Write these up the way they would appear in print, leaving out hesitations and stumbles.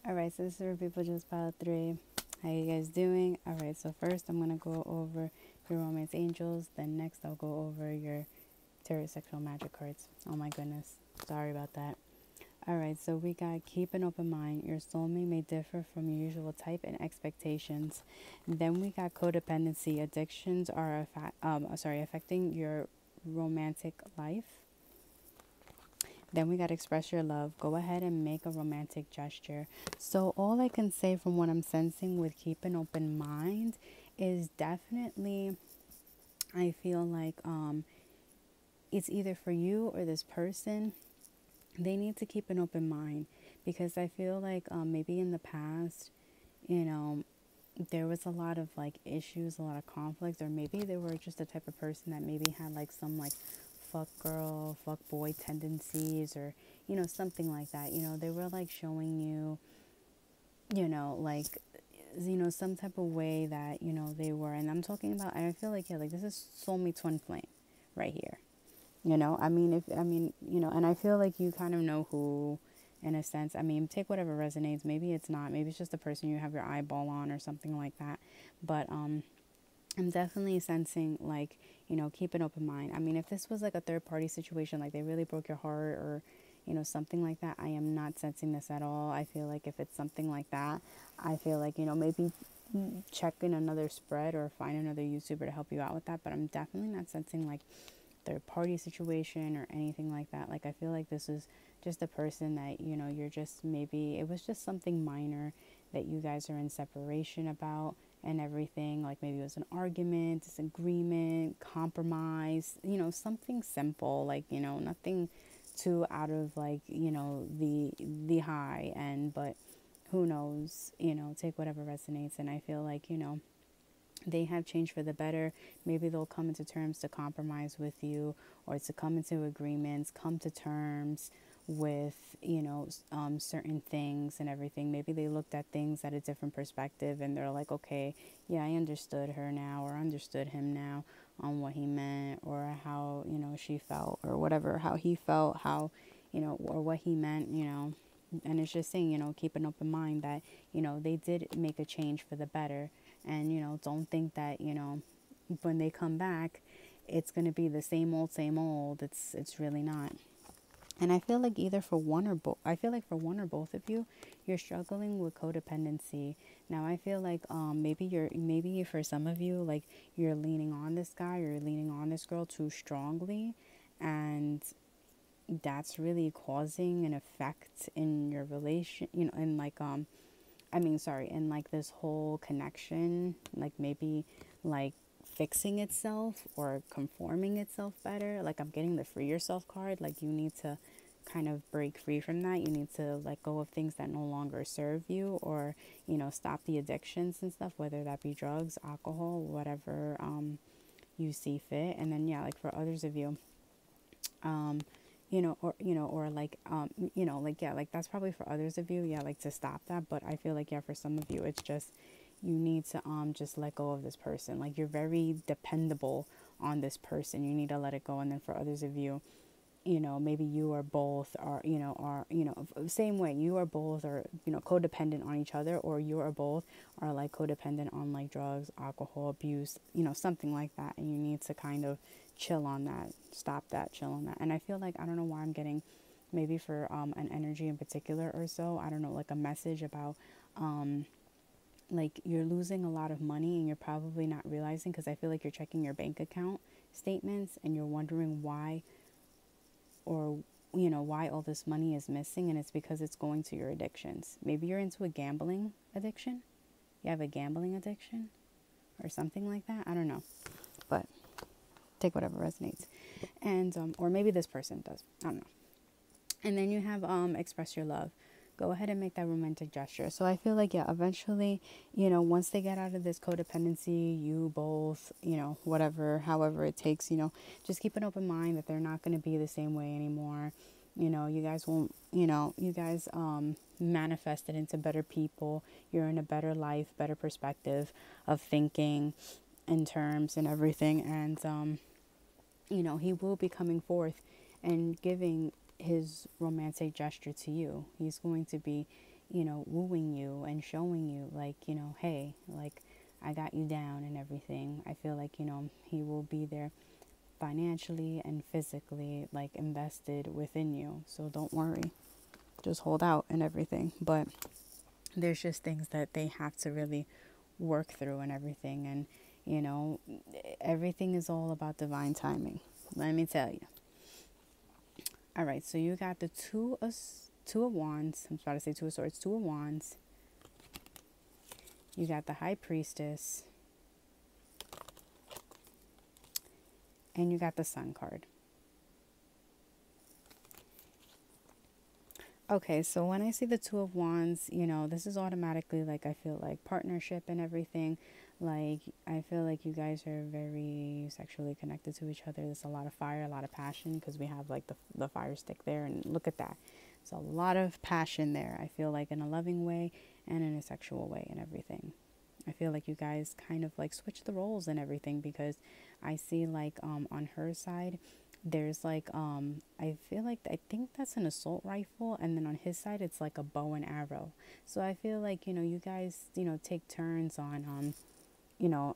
Alright, so this is for people just about 3. How you guys doing? Alright, so first I'm gonna go over your romance angels, then next I'll go over your tarot sexual magic cards. Oh my goodness. Sorry about that. Alright, so we got keep an open mind. Your soulmate may differ from your usual type and expectations. Then we got codependency. Addictions are affecting your romantic life. Then we got express your love. Go ahead and make a romantic gesture. So all I can say from what I'm sensing with keep an open mind is definitely I feel like it's either for you or this person. They need to keep an open mind because I feel like maybe in the past, you know, there was a lot of like issues, a lot of conflict, or maybe they were just the type of person that maybe had like some like fuck girl, fuck boy tendencies, or something like that. They were like showing you, like some type of way that they were. And I'm talking about, I feel like, yeah, like this is soulmate twin flame right here. And I feel like you kind of know who, in a sense. I mean, take whatever resonates. Maybe it's not. Maybe it's just the person you have your eyeball on or something like that. But I'm definitely sensing like, keep an open mind. I mean, if this was like a third party situation, like they really broke your heart or, something like that, I am not sensing this at all. I feel like if it's something like that, I feel like, maybe check in another spread or find another YouTuber to help you out with that. But I'm definitely not sensing like third party situation or anything like that. Like I feel like this is just a person that you're just, maybe it was just something minor that you guys are in separation about and everything. Like maybe it was an argument, disagreement, compromise, something simple, like nothing too out of like the high end. But who knows, take whatever resonates. And I feel like they have changed for the better. Maybe they'll come into terms to compromise with you or to come into agreements, come to terms with, certain things and everything. Maybe they looked at things at a different perspective and they're like, okay, yeah, I understood her now or understood him now on what he meant or how, she felt or whatever, how he felt, how, or what he meant, And it's just saying, keep an open mind that, they did make a change for the better. And, don't think that, when they come back, it's going to be the same old, same old. It's really not. And I feel like either for one or both, I feel like for one or both of you, you're struggling with codependency. Now, I feel like maybe for some of you, like you're leaning on this guy or you're leaning on this girl too strongly. And that's really causing an effect in your relation, and like, in like this whole connection, like maybe like fixing itself or conforming itself better. Like I'm getting the free yourself card. Like you need to kind of break free from that. You need to let go of things that no longer serve you or, stop the addictions and stuff, whether that be drugs, alcohol, whatever you see fit. And then, yeah, like for others of you, or like, like, yeah, like that's probably for others of you, yeah, like to stop that. But I feel like, yeah, for some of you, it's just, you need to, just let go of this person. Like you're very dependable on this person. You need to let it go. And then for others of you, maybe you are both same way, you are both are, codependent on each other, or you are both are like codependent on like drugs, alcohol abuse, something like that. And you need to kind of chill on that, stop that, chill on that. And I feel like, I don't know why I'm getting maybe for an energy in particular or so, I don't know, like a message about like you're losing a lot of money and you're probably not realizing, because I feel like you're checking your bank account statements and you're wondering why, or why all this money is missing. And it's because it's going to your addictions. Maybe you're into a gambling addiction, you have a gambling addiction or something like that, I don't know. But take whatever resonates. And or maybe this person does, I don't know. And then you have express your love. Go ahead and make that romantic gesture. So I feel like, yeah, eventually, once they get out of this codependency, you both, whatever, however it takes, just keep an open mind that they're not going to be the same way anymore. You guys won't, you guys manifest it into better people. You're in a better life, better perspective of thinking in terms and everything. And, he will be coming forth and giving his romantic gesture to you. He's going to be, wooing you and showing you, like, hey, like, I got you down and everything. I feel like, he will be there financially and physically, like, invested within you. So don't worry. Just hold out and everything. But there's just things that they have to really work through and everything. And, you know, everything is all about divine timing. Let me tell you. All right, so you got the two of wands. I'm about to say two of swords, two of wands. You got the high priestess, and you got the sun card. Okay, so when I see the two of wands, this is automatically, like, I feel like partnership and everything. Like, I feel like you guys are very sexually connected to each other. There's a lot of fire, a lot of passion, because we have, like, the fire stick there, and look at that. It's a lot of passion there. I feel like in a loving way and in a sexual way and everything. I feel like you guys kind of like switch the roles and everything, because I see, like, on her side, there's like, I feel like, I think that's an assault rifle, and then on his side it's like a bow and arrow. So I feel like, you guys, take turns on you know,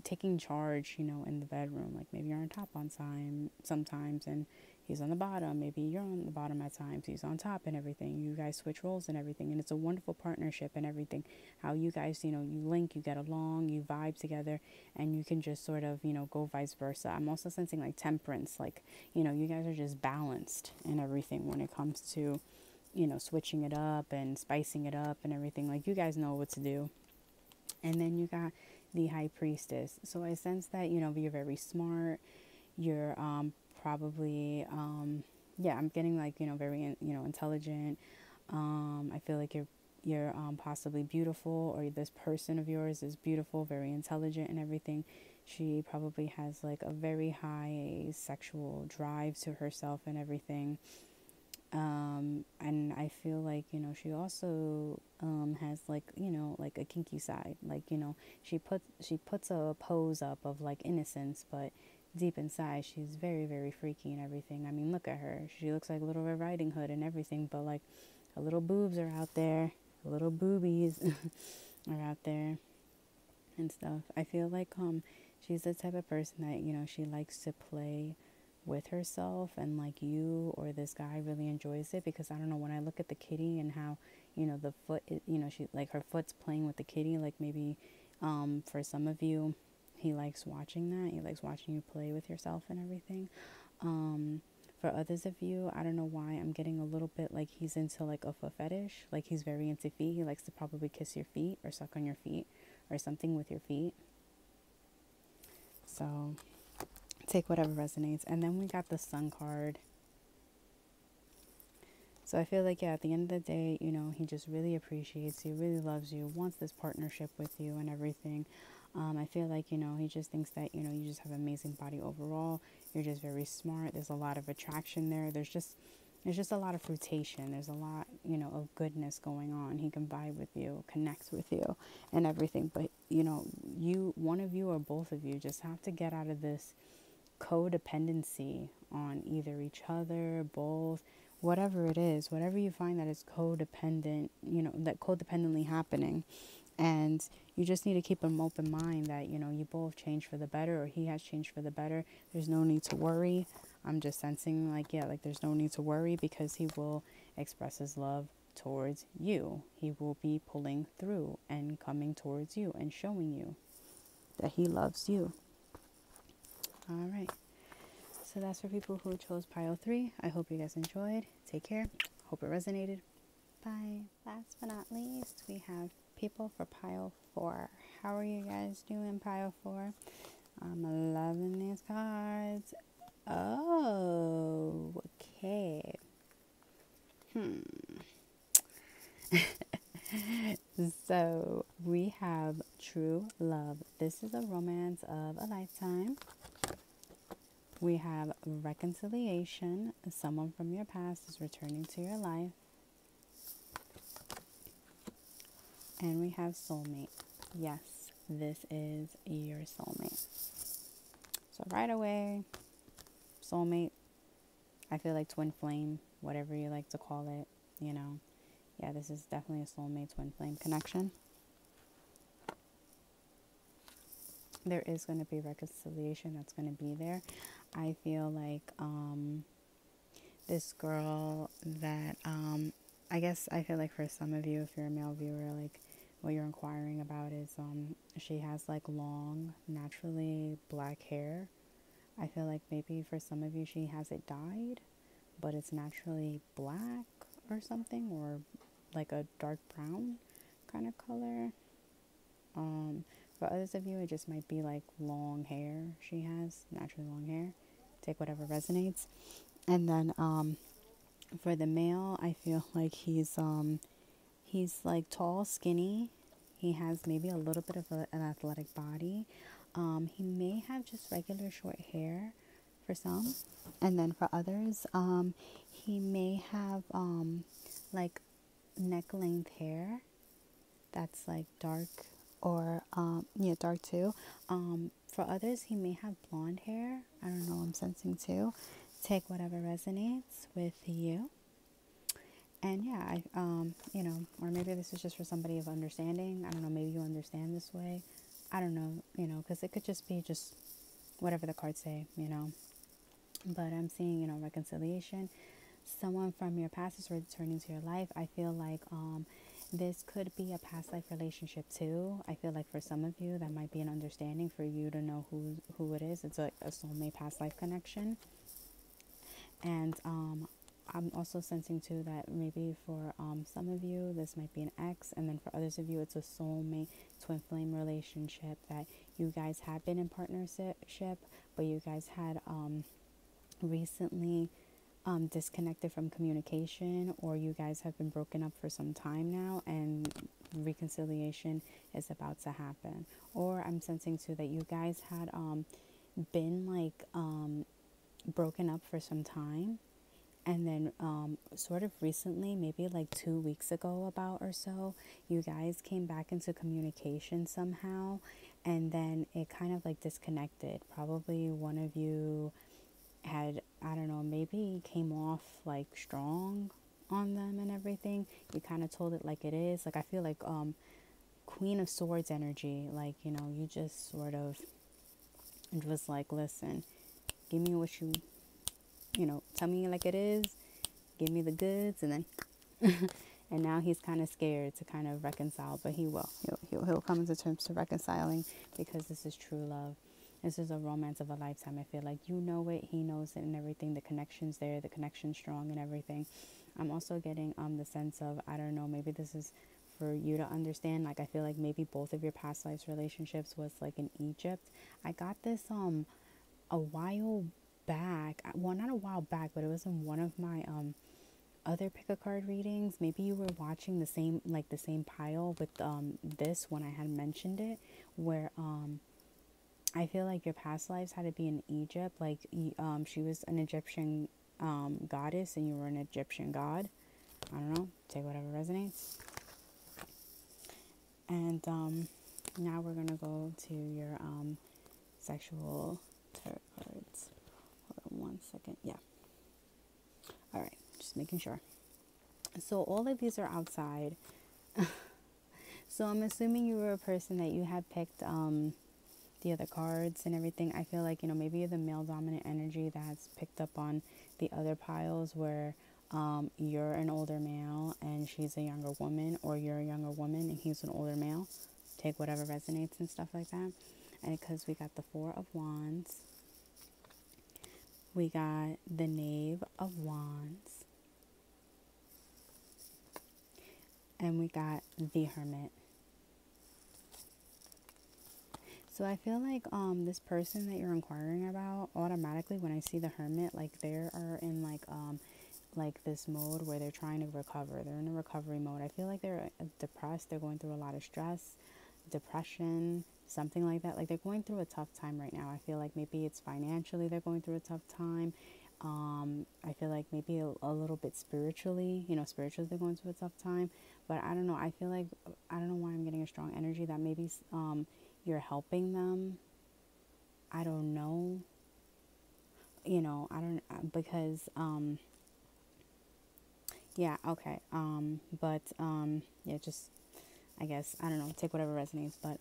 taking charge, in the bedroom. Like, maybe you're on top on time sometimes and he's on the bottom. Maybe you're on the bottom at times, he's on top and everything. You guys switch roles and everything. And it's a wonderful partnership and everything. How you guys, you link, you get along, you vibe together, and you can just sort of, go vice versa. I'm also sensing like temperance. Like, you guys are just balanced and everything when it comes to, switching it up and spicing it up and everything. Like, you guys know what to do. And then you got the high priestess. So I sense that, you're very smart. You're probably, yeah, I'm getting like, very, intelligent. I feel like you're possibly beautiful, or this person of yours is beautiful, very intelligent and everything. She probably has like a very high sexual drive to herself and everything. And I feel like, she also has like, like a kinky side. Like, she puts a pose up of like innocence, but deep inside she's very, very freaky and everything. I mean, look at her. She looks like Little Red Riding Hood and everything, but like her little boobs are out there. Her little boobies are out there and stuff. I feel like she's the type of person that, she likes to play with herself, and like you or this guy really enjoys it, because I don't know, when I look at the kitty and how, the foot is, she, like, her foot's playing with the kitty, like maybe for some of you, he likes watching that. He likes watching you play with yourself and everything. For others of you, I don't know why I'm getting a little bit like he's into like a foot fetish. Like, he's very into feet. He likes to probably kiss your feet or suck on your feet or something with your feet. So take whatever resonates. And then we got the sun card. So I feel like, yeah, at the end of the day, he just really appreciates you, really loves you, wants this partnership with you and everything. I feel like, he just thinks that, you just have an amazing body overall. You're just very smart. There's a lot of attraction there. There's just a lot of fruitation. There's a lot, of goodness going on. He can vibe with you, connect with you and everything. But, one of you or both of you just have to get out of this codependency on either each other, both, whatever it is, whatever you find that is codependent, that codependently happening. And you just need to keep an open mind that, you both change for the better, or he has changed for the better. There's no need to worry. I'm just sensing like, yeah, like there's no need to worry, because he will express his love towards you. He will be pulling through and coming towards you and showing you that he loves you. All right. So that's for people who chose pile 3. I hope you guys enjoyed. Take care. Hope it resonated. Bye. Last but not least, we have people for pile 4. How are you guys doing, pile 4? I'm loving these cards. Oh, okay. So we have true love. This is a romance of a lifetime. We have reconciliation. Someone from your past is returning to your life. And we have soulmate. Yes, this is your soulmate. So right away, soulmate, I feel like twin flame, whatever you like to call it, Yeah, this is definitely a soulmate twin flame connection. There is going to be reconciliation that's going to be there. I feel like this girl that I guess I feel like for some of you, if you're a male viewer, like what you're inquiring about is she has like long, naturally black hair. I feel like maybe for some of you she has it dyed, but it's naturally black or something, or like a dark brown kind of color. For others of you, it just might be like long hair she has, naturally long hair. Take whatever resonates. And then for the male, I feel like he's like tall, skinny. He has maybe a little bit of an athletic body. He may have just regular short hair for some, and then for others, he may have like neck length hair that's like dark, or yeah, dark too. For others, he may have blonde hair. I don't know, I'm sensing too. Take whatever resonates with you. And yeah, you know, or maybe this is just for somebody of understanding. I don't know, maybe you understand this way. I don't know, you know, because it could just be just whatever the cards say, you know. But I'm seeing, you know, reconciliation. Someone from your past is returning to your life. I feel like this could be a past life relationship too. I feel like for some of you that might be an understanding for you to know who it is. It's like a soulmate past life connection. And I'm also sensing too that maybe for some of you this might be an ex, and then for others of you it's a soulmate twin flame relationship that you guys have been in partnership, but you guys had recently disconnected from communication, or you guys have been broken up for some time now and reconciliation is about to happen. Or I'm sensing too that you guys had been like broken up for some time, and then sort of recently, maybe like 2 weeks ago about or so, you guys came back into communication somehow, and then it kind of like disconnected. Probably one of you had, I don't know, maybe came off like strong on them and everything. You kind of told it like it is. Like I feel like Queen of Swords energy, like, you know, you just sort of was like, listen, give me what you know, tell me like it is, give me the goods, and then and now he's kind of scared to kind of reconcile, but he will. He'll come into terms to reconciling, because this is true love. This is a romance of a lifetime. I feel like you know it, he knows it, and everything. The connection's there, the connection's strong, and everything. I'm also getting the sense of, I don't know, maybe this is for you to understand. Like I feel like maybe both of your past lives relationships was like in Egypt. I got this a while back. Well, not a while back, but it was in one of my other pick a card readings. Maybe you were watching the same pile with this when I had mentioned it, where I feel like your past lives had to be in Egypt. Like she was an Egyptian goddess and you were an Egyptian god. I don't know, take whatever resonates. And now we're gonna go to your sexual tarot cards. Hold on one second. Yeah. All right, just making sure. So all of these are outside. So I'm assuming you were a person that you had picked the other cards and everything. I feel like, you know, maybe you're the male dominant energy that has picked up on the other piles where you're an older male and she's a younger woman, or you're a younger woman and he's an older male. Take whatever resonates and stuff like that. And because we got the Four of Wands, we got the Knave of Wands, and we got the Hermit. So I feel like this person that you're inquiring about, automatically when I see the Hermit, like they are in like this mode where they're trying to recover. They're in a recovery mode. I feel like they're depressed. They're going through a lot of stress, depression, something like that. Like they're going through a tough time right now. I feel like maybe it's financially they're going through a tough time. I feel like maybe a little bit spiritually, you know, spiritually they're going through a tough time. But I don't know. I feel like, I don't know why I'm getting a strong energy that maybe you're helping them. I don't know. You know, I don't, because Yeah, okay. Yeah, just I guess I don't know, take whatever resonates, but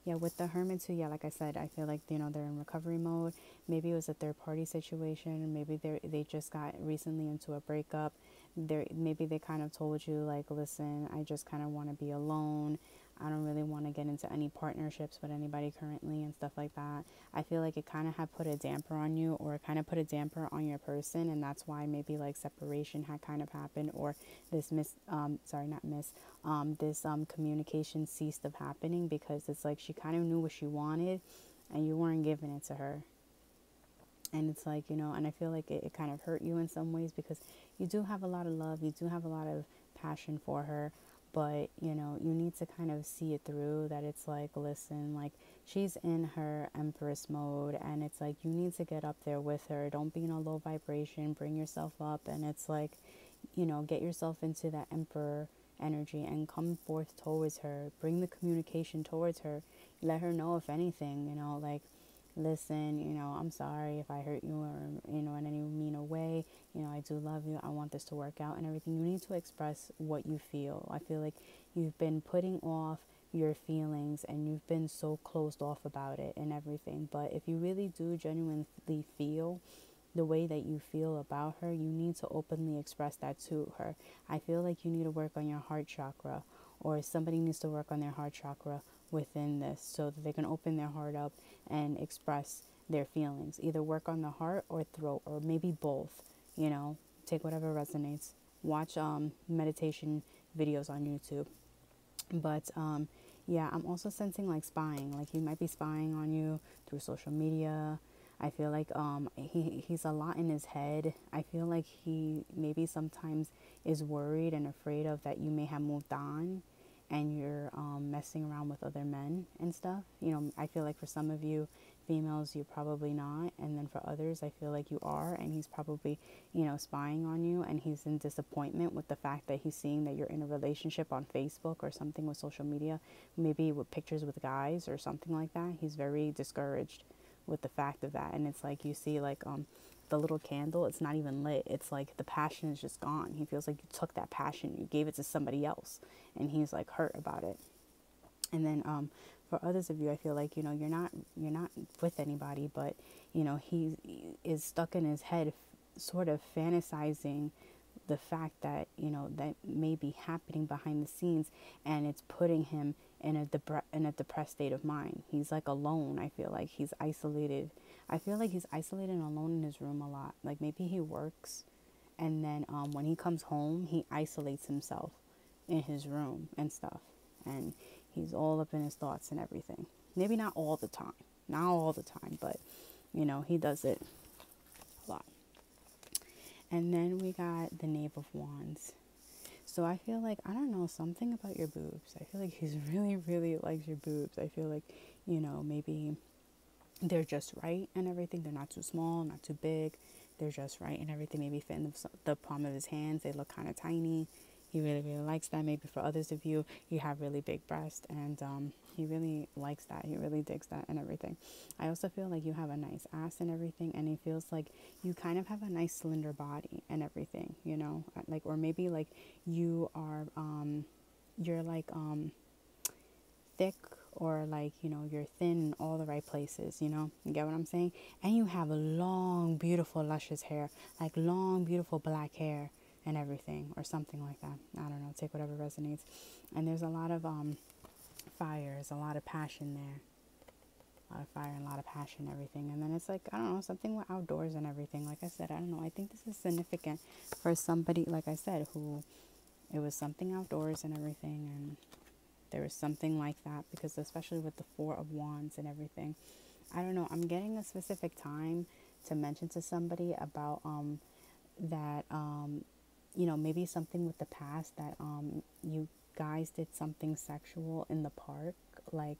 yeah, with the hermit too, yeah, like I said, I feel like, they're in recovery mode. Maybe it was a third party situation. Maybe they just got recently into a breakup. Maybe they kind of told you like, listen, I just kind of want to be alone. I don't really want to get into any partnerships with anybody currently and stuff like that. I feel like it kind of had put a damper on you, or kind of put a damper on your person, and that's why maybe like separation had kind of happened, or this sorry, not miss, this communication ceased of happening, because it's like she kind of knew what she wanted, and you weren't giving it to her. And it's like, and I feel like it kind of hurt you in some ways, because you do have a lot of love, you do have a lot of passion for her, but you need to kind of see it through, that it's like, listen, like, she's in her empress mode, and it's like, you need to get up there with her. Don't be in a low vibration, bring yourself up, and it's like, get yourself into that emperor energy and come forth towards her. Bring the communication towards her. Let her know, if anything, like, listen, I'm sorry if I hurt you, or, in any mean way. I do love you. I want this to work out and everything. You need to express what you feel. I feel like you've been putting off your feelings, and you've been so closed off about it and everything. But if you really do genuinely feel the way that you feel about her, you need to openly express that to her. I feel like you need to work on your heart chakra, or somebody needs to work on their heart chakra within this, so that they can open their heart up and express their feelings. Either work on the heart or throat, or maybe both. Take whatever resonates. Watch meditation videos on YouTube. But yeah, I'm also sensing like spying. Like, he might be spying on you through social media. I feel like he's a lot in his head. I feel like he maybe sometimes is worried and afraid of that you may have moved on, and you're messing around with other men and stuff. I feel like for some of you females, you're probably not, and then for others, I feel like you are, and he's probably, spying on you, and he's in disappointment with the fact that he's seeing that you're in a relationship on Facebook or something with social media, maybe with pictures with guys or something like that. He's very discouraged with the fact of that, and it's like, you see like the little candle, it's not even lit. It's like the passion is just gone. He feels like you took that passion, you gave it to somebody else, and he's like hurt about it. And then for others of you, I feel like, you're not with anybody, but he is stuck in his head, sort of fantasizing the fact that that may be happening behind the scenes, and it's putting him in a depressed state of mind. He's like alone. I feel like he's isolated. I feel like he's isolated and alone in his room a lot. Like, maybe he works, and then when he comes home, he isolates himself in his room and stuff, and he's all up in his thoughts and everything. Maybe not all the time, but he does it a lot. And then we got the Knave of Wands. So I feel like, I don't know, something about your boobs. I feel like he's really, really likes your boobs. I feel like, maybe they're just right and everything. They're not too small, not too big. They're just right and everything. Maybe fit in the palm of his hands. They look kind of tiny. He really, really likes that. Maybe for others of you, you have really big breasts, and he really likes that. He really digs that and everything. I also feel like you have a nice ass and everything, and he feels like you kind of have a nice slender body and everything, like, or maybe like you are, you're like thick, or like, you're thin in all the right places, you get what I'm saying? And you have long, beautiful, luscious hair, like long, beautiful black hair and everything, or something like that. I don't know, take whatever resonates. And there's a lot of fire, there's a lot of passion there, a lot of fire and a lot of passion and everything. And then it's like, I don't know, something with outdoors and everything. Like I said, I don't know, I think this is significant for somebody, like I said, who it was something outdoors and everything, and there was something like that, because especially with the Four of Wands and everything, I don't know, I'm getting a specific time to mention to somebody about that maybe something with the past, that you guys did something sexual in the park, like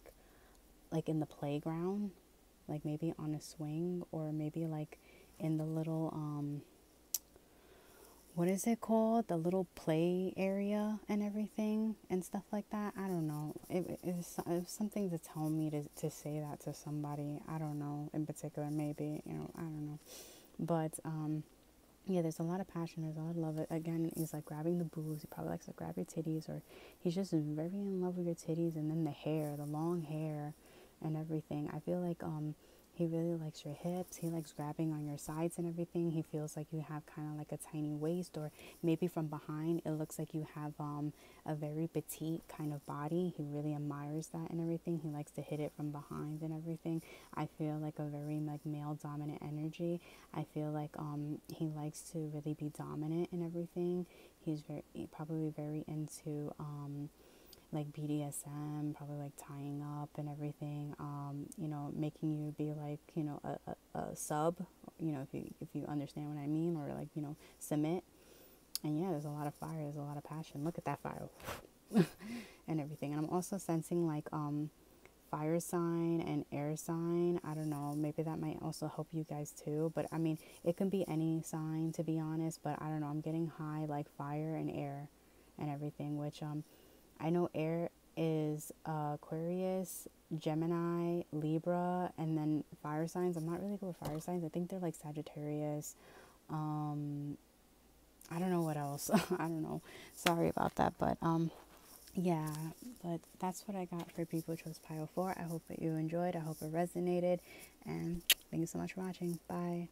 in the playground, like maybe on a swing, or maybe like in the little what is it called? The little play area and everything and stuff like that. I don't know. It was something to tell me to say that to somebody. I don't know in particular, maybe, I don't know. But Yeah, there's a lot of passion, there's a lot of love. Again, he's like grabbing the boobs. He probably likes to grab your titties, or he's just very in love with your titties. And then the hair, the long hair, and everything. I feel like he really likes your hips. He likes grabbing on your sides and everything. He feels like you have kind of like a tiny waist, or maybe from behind it looks like you have a very petite kind of body. He really admires that and everything. He likes to hit it from behind and everything. I feel like a very like male dominant energy. I feel like he likes to really be dominant and everything. He's probably very into like BDSM, probably like tying up and everything. You know, making you be like, you know, a sub, you know, if you understand what I mean, or like, you know, submit. And yeah, there's a lot of fire, there's a lot of passion. Look at that fire and everything. And I'm also sensing like fire sign and air sign. I don't know, maybe that might also help you guys too. But I mean, it can be any sign to be honest. But I don't know, I'm getting high like fire and air and everything, which I know air is Aquarius, Gemini, Libra, and then fire signs. I'm not really good with fire signs. I think they're like Sagittarius. Um, I don't know what else. I don't know. Sorry about that, but yeah, but that's what I got for people who chose Pile 4. I hope that you enjoyed. I hope it resonated, and thank you so much for watching. Bye.